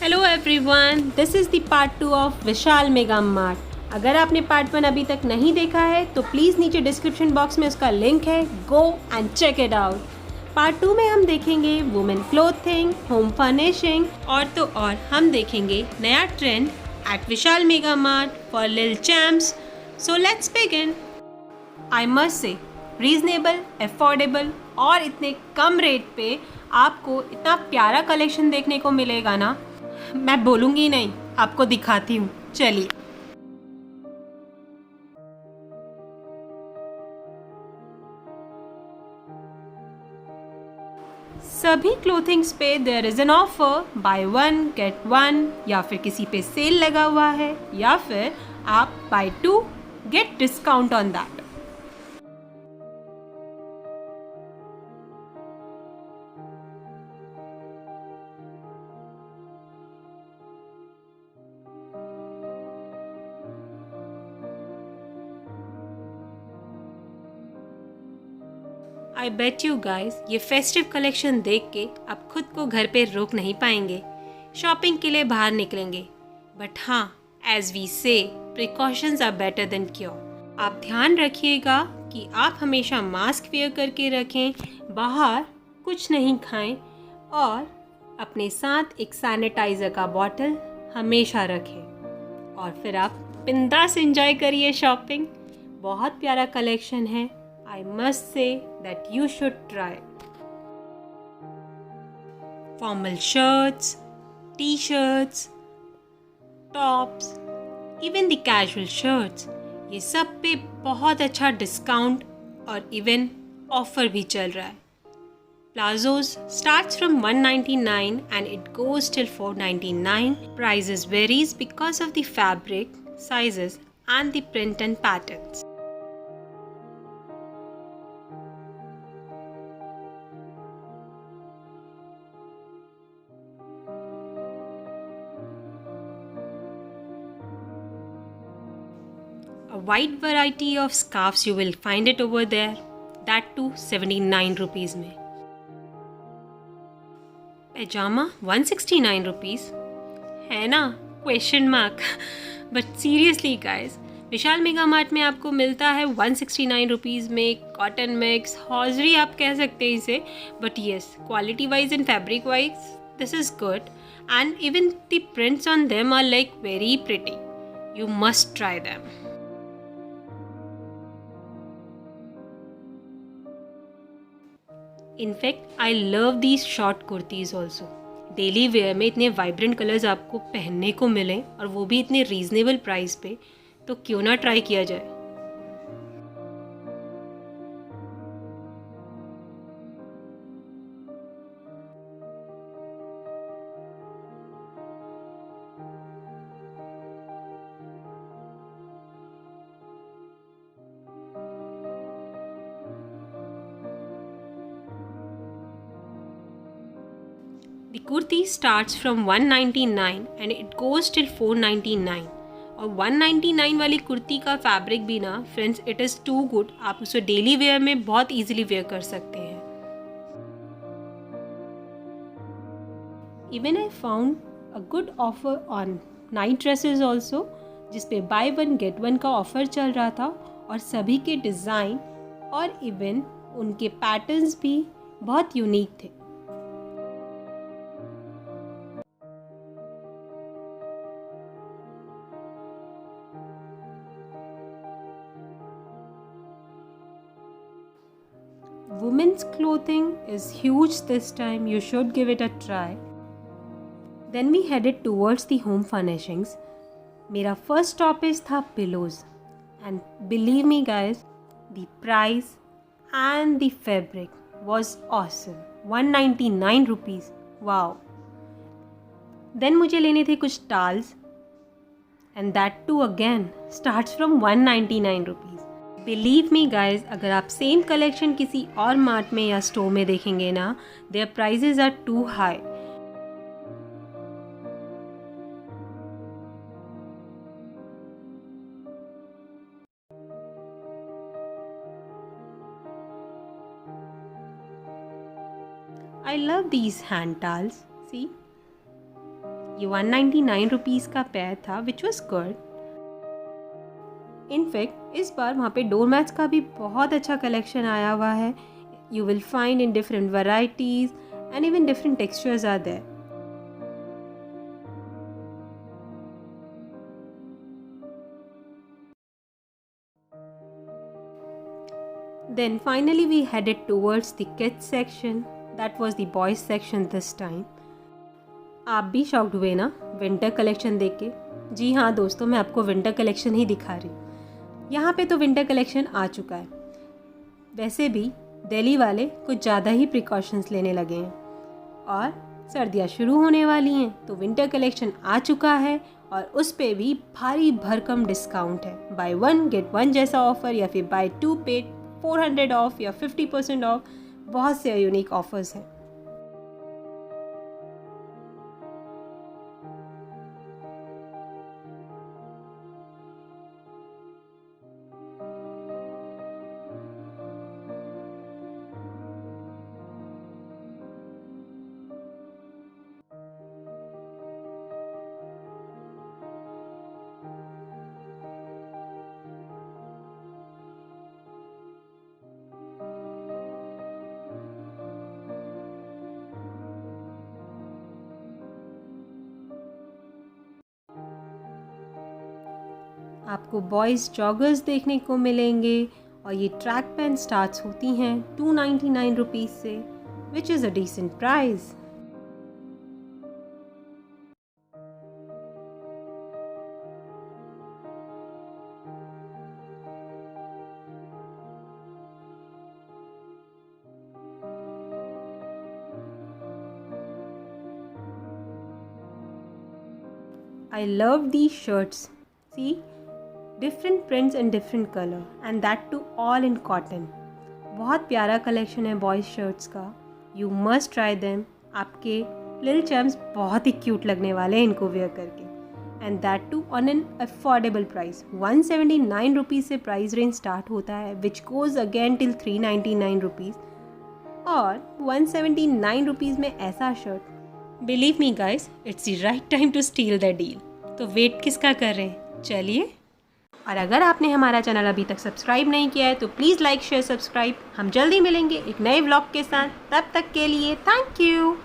Hello everyone, this is the part 2 of Vishal mega mart. अगर आपने part 1 अभी तक नहीं देखा है तो प्लीज़ नीचे डिस्क्रिप्शन बॉक्स में उसका लिंक है, go and check it out. Part 2 में हम देखेंगे वुमेन क्लोथिंग, होम फर्निशिंग और हम देखेंगे नया trend at Vishal mega mart for lil champs. So let's begin. I must say reasonable, affordable और इतने कम रेट पे आपको इतना प्यारा कलेक्शन देखने को मिलेगा ना, मैं बोलूँगी नहीं, आपको दिखाती हूँ। चलिए। सभी क्लोथिंग्स पे there is an offer, buy one get one, या फिर किसी पे सेल लगा हुआ है, या फिर आप buy two get discount on that. I bet you guys ये फेस्टिव कलेक्शन देख के आप खुद को घर पे रोक नहीं पाएंगे, शॉपिंग के लिए बाहर निकलेंगे। बट हाँ, as we say precautions are better than cure. आप ध्यान रखिएगा कि आप हमेशा मास्क वेयर करके रखें, बाहर कुछ नहीं खाएं और अपने साथ एक सैनिटाइज़र का बॉटल हमेशा रखें। और फिर आप बिंदास एंजॉय करिए शॉपिंग। बहुत प्यारा कलेक्शन है। I must say that you should try. Formal shirts, t-shirts, tops, even the casual shirts, ये सब पे बहुत अच्छा डिस्काउंट और इवन ऑफर भी चल रहा है। Plazos starts from 199 and it goes till 499. Prices varies because of the fabric, sizes and the print and patterns. A wide variety of scarves you will find it over there, that too 79 rupees में। पैजामा 169 rupees है ना? Question mark. But seriously guys, Vishal mega mart में आपको मिलता है 169 rupees में cotton mix, hosiery आप कह सकते हैं इसे। But yes, quality wise and fabric wise this is good and even the prints on them are like very pretty. You must try them. In fact I love these short kurtis also. Daily wear में इतने vibrant colours आपको पहनने को मिलें और वो भी इतने रीज़नेबल प्राइस पे, तो क्यों ना ट्राई किया जाए। The kurti starts from 199 and it goes till 499। और 199 वाली कुर्ती का फैब्रिक भी ना friends, it is too good. आप उसे डेली वेयर में बहुत इजीली वेयर कर सकते हैं। Even I found a good offer on night dresses also, जिसपे बाय वन गेट वन का ऑफर चल रहा था और सभी के डिज़ाइन और इवन उनके पैटर्न्स भी बहुत यूनिक थे। Women's clothing is huge this time. You should give it a try. Then we headed towards the home furnishings. मेरा first stoppage था pillows. And believe me guys, the price and the fabric was awesome. 199 rupees. Wow. Then मुझे लेने थे कुछ towels. And that too again starts from 199 rupees. Believe me guys, अगर आप same collection किसी और मार्ट में या स्टोर में देखेंगे ना, their prices are too high. I love these hand towels. See, ये 199 रुपीज़ का पेयर था विच वॉज गुड। इनफैक्ट इस बार वहाँ पे डोर मैट्स का भी बहुत अच्छा कलेक्शन आया हुआ है। You will find in different varieties and even different textures are there. Then finally we headed towards the kids section. That was the boys section this time. आप भी शॉक्ड हुए ना विंटर कलेक्शन देख के? जी हाँ दोस्तों, मैं आपको विंटर कलेक्शन ही दिखा रही हूँ। यहाँ पे तो विंटर कलेक्शन आ चुका है। वैसे भी दिल्ली वाले कुछ ज़्यादा ही प्रिकॉशंस लेने लगे हैं और सर्दियाँ शुरू होने वाली हैं, तो विंटर कलेक्शन आ चुका है और उस पे भी भारी भरकम डिस्काउंट है। बाय 1 गेट 1 जैसा ऑफ़र या फिर बाय 2 पे 400 ऑफ या 50% ऑफ, बहुत से यूनिक ऑफर्स हैं। आपको बॉयज़ जॉगर्स देखने को मिलेंगे और ये ट्रैक पैंट स्टार्ट्स होती हैं 299 रुपीज़ से, which is a decent price. I love these shirts. See, different prints and different color and that too all in cotton. बहुत प्यारा कलेक्शन है बॉयज़ शर्ट्स का। You must try them. आपके लिल चैम्स बहुत ही क्यूट लगने वाले हैं इनको वेयर करके। And that too on an affordable price. 179 rupees से प्राइस रेंज स्टार्ट होता है which goes again till 399 rupees. और 179 रुपीज़ में ऐसा shirt, believe me guys, it's the right time to steal the deal. तो वेट किसका कर रहे हैं, चलिए। और अगर आपने हमारा चैनल अभी तक सब्सक्राइब नहीं किया है तो प्लीज़ लाइक शेयर सब्सक्राइब। हम जल्दी मिलेंगे एक नए व्लॉग के साथ, तब तक के लिए थैंक यू।